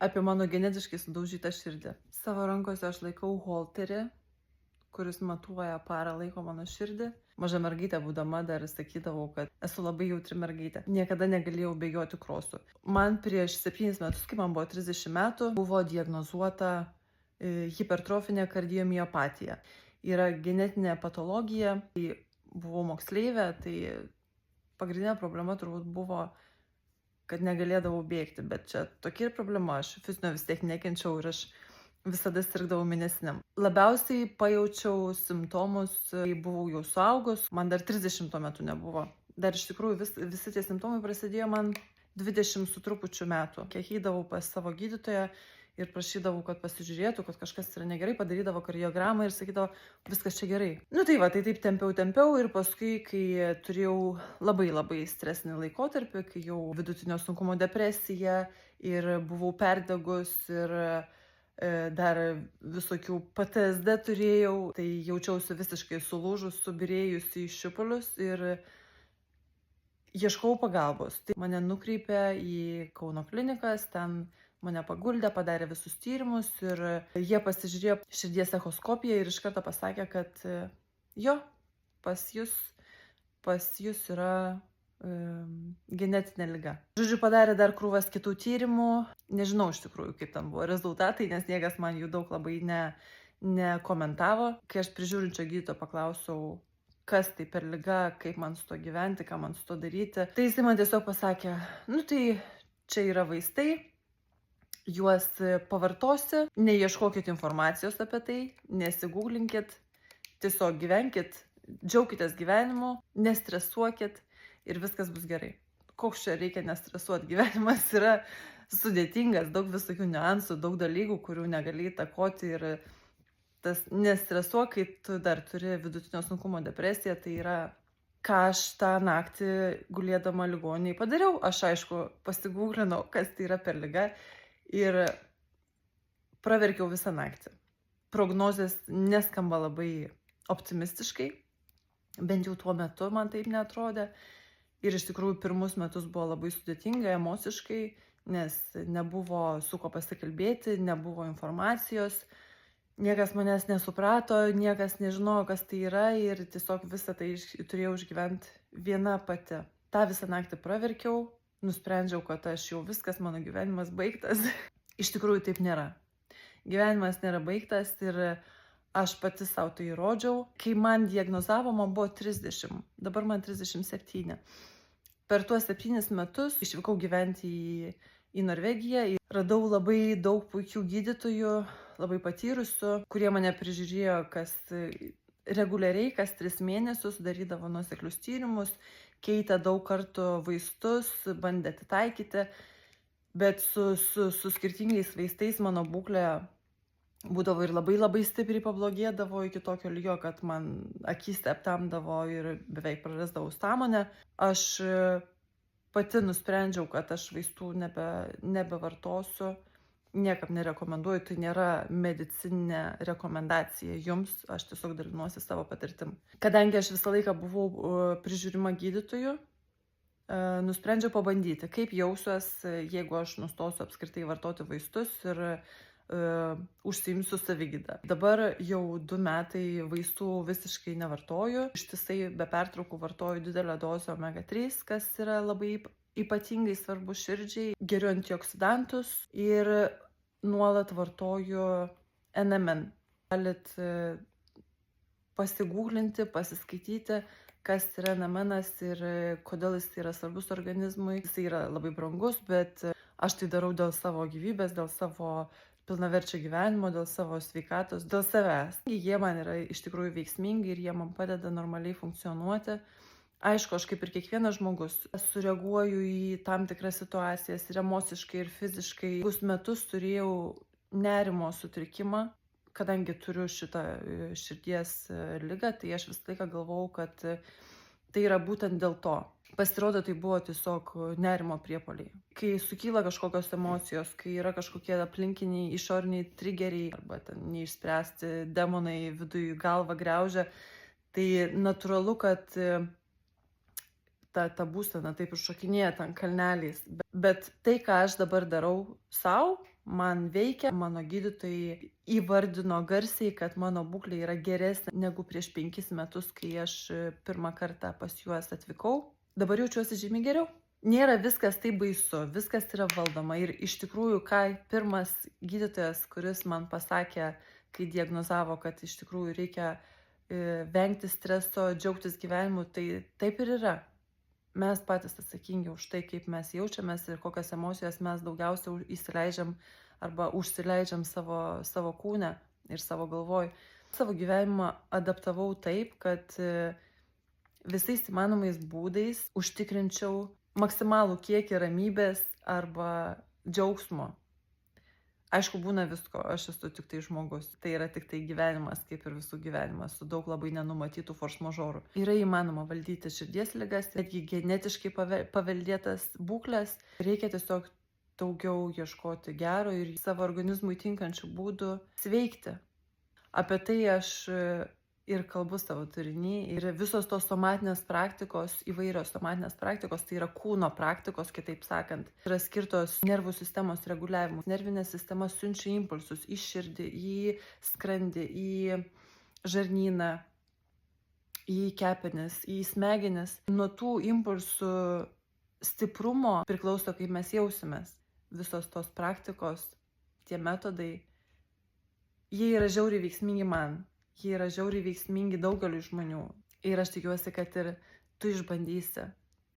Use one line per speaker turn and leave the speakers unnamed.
apie mano genetiškai sudaužytą širdį. Savo rankose aš laikau holterį, kuris matuoja parą laiko mano širdį. Maža mergaitė būdama dar sakydavau, kad esu labai jautri mergaitė. Niekada negalėjau bėgioti krosų. Man prieš 7 metus, kai man buvo 30 metų, buvo diagnozuota hipertrofinė kardiomiopatija. Yra genetinė patologija, tai buvau moksleivė, tai pagrindinė problema turbūt buvo, kad negalėdavau bėgti, bet čia tokia ir problema, aš fizinio vis tiek nekenčiau ir aš visada sirgdavau mėnesiniam. Labiausiai pajaučiau simptomus, kai buvau jau suaugus, man dar 30 tuo metu nebuvo. Dar iš tikrųjų visi tie simptomai prasidėjo man 20 su trupučiu metų. Kiek eidavau pas savo gydytoją ir prašydavau, kad pasižiūrėtų, kad kažkas yra negerai, padarydavo kardiogramą ir sakydavo, viskas čia gerai. Tai va, tai taip tempiau ir paskui, kai turėjau labai stresinį laikotarpį, kai jau vidutinio sunkumo depresija ir buvau perdegus ir dar visokių PTSD turėjau, tai jaučiausi visiškai sulūžus, subyrėjusi į šipulius ir ieškau pagalbos. Tai mane nukreipė į Kauno klinikas, ten mane paguldė, padarė visus tyrimus ir jie pasižiūrėjo širdies echoskopiją ir iš karto pasakė, kad jo, pas jūs yra genetinė liga. Žodžiu, padarė dar krūvas kitų tyrimų. Nežinau iš tikrųjų, kaip ten buvo rezultatai, nes niekas man jų daug labai nekomentavo. Kai aš prižiūrinčio gydytojo paklausiau, kas tai per liga, kaip man su to gyventi, ką man su to daryti, tai jisai man tiesiog pasakė, tai čia yra vaistai, juos pavartosi, neieškokit informacijos apie tai, nesigūglinkit, tiesiog gyvenkit, džiaukitės gyvenimu, nestresuokit ir viskas bus gerai. Koks čia reikia nestresuoti, gyvenimas yra sudėtingas, daug visokių niuansų, daug dalykų, kurių negali įtakoti ir tas nestresuok, kai tu dar turi vidutinio sunkumo depresiją, tai yra, ką aš tą naktį gulėdama ligoninėje padariau. Aš aišku pasigūglinau, kas tai yra per liga ir praverkiau visą naktį. Prognozės neskamba labai optimistiškai, bent jau tuo metu man taip neatrodė. Ir iš tikrųjų pirmus metus buvo labai sudėtinga emociškai, nes nebuvo su ko pasikalbėti, nebuvo informacijos, niekas manęs nesuprato, niekas nežinojo, kas tai yra ir tiesiog visą tai turėjau išgyventi viena pati. Ta visą naktį praverkiau, nusprendžiau, kad aš jau viskas, mano gyvenimas baigtas. Iš tikrųjų taip nėra. Gyvenimas nėra baigtas ir aš pati savo tai įrodžiau. Kai man diagnozavo, man buvo 30, dabar man 37. Per tuos 7 metus išvykau gyventi į Norvegiją. Radau labai daug puikių gydytojų, labai patyrusių, kurie mane prižiūrėjo kas reguliariai, kas 3 mėnesius, darydavo nuoseklius tyrimus, keitė daug kartų vaistus, bandė atitaikyti, bet su skirtingais vaistais mano būklė būdavo ir labai stipriai pablogėdavo iki tokio lygio, kad man akys aptemdavo ir beveik prarasdavau sąmonę. Aš pati nusprendžiau, kad aš vaistų nebevartosiu, niekam nerekomenduoju, tai nėra medicininė rekomendacija jums, aš tiesiog dalinuosi savo patirtim. Kadangi aš visą laiką buvau prižiūrima gydytojų, nusprendžiau pabandyti, kaip jausiuos, jeigu aš nustosiu apskritai vartoti vaistus ir užsiimsiu savigydą. Dabar jau 2 metai vaistų visiškai nevartoju. Ištisai be pertraukų vartoju didelę dozę omega 3, kas yra labai ypatingai svarbu širdžiai. Geriu antioksidantus ir nuolat vartoju NMN. Galit pasigūglinti, pasiskaityti, kas yra NMNas ir kodėl jis yra svarbus organizmui. Jis yra labai brangus, bet aš tai darau dėl savo gyvybės, dėl savo pilnaverčio gyvenimo, dėl savo sveikatos, dėl savęs. Jie man yra iš tikrųjų veiksmingi ir jie man padeda normaliai funkcionuoti. Aišku, aš kaip ir kiekvienas žmogus sureaguoju į tam tikras situacijas ir emociškai, ir fiziškai. Metus turėjau nerimo sutrikimą, kadangi turiu šitą širdies ligą, tai aš visą laiką galvojau, kad tai yra būtent dėl to. Pasirodo, tai buvo tiesiog nerimo priepuoliai. Kai sukyla kažkokios emocijos, kai yra kažkokie aplinkiniai išoriniai trigeriai arba ten neišspręsti demonai viduje galvą griaužia, tai natūralu, kad ta būsena taip iššokinėja ten kalneliais. Bet tai, ką aš dabar darau sau, man veikia. Mano gydytojai įvardino garsiai, kad mano būklė yra geresnė negu prieš 5 metus, kai aš pirmą kartą pas juos atvykau. Dabar jaučiuosi žymiai geriau. Nėra viskas taip baisu, viskas yra valdoma. Ir iš tikrųjų, ką pirmas gydytojas, kuris man pasakė, kai diagnozavo, kad iš tikrųjų reikia vengti streso, džiaugtis gyvenimu, tai taip ir yra. Mes patys atsakingi už tai, kaip mes jaučiamės ir kokias emocijas mes daugiausia įsileidžiam arba užsileidžiam savo kūne ir savo galvoj. Savo gyvenimą adaptavau taip, kad visais įmanomais būdais užtikrinčiau maksimalų kiekį ramybės arba džiaugsmo. Aišku, būna visko, aš esu tik tai žmogus, tai yra tik tai gyvenimas, kaip ir visų gyvenimas, su daug labai nenumatytų force majeure. Yra įmanoma valdyti širdies ligas, netgi genetiškai paveldėtas būklės, reikia tiesiog daugiau ieškoti gero ir savo organizmui tinkančių būdų sveikti. Apie tai aš ir kalbu savo turinį, ir visos tos somatinės praktikos, įvairios somatinės praktikos, tai yra kūno praktikos, kitaip sakant, yra skirtos nervų sistemos reguliavimui. Nervinė sistema siunčia impulsus į širdį, į skrandį, į žarnyną, į kepenis, į smegenis. Nuo tų impulsų stiprumo priklauso, kaip mes jausimės. Visos tos praktikos, tie metodai, jie yra žiauriai veiksmingi man. Jie yra žiauriai veiksmingi daugeliu žmonių. Ir aš tikiuosi, kad ir tu išbandysi.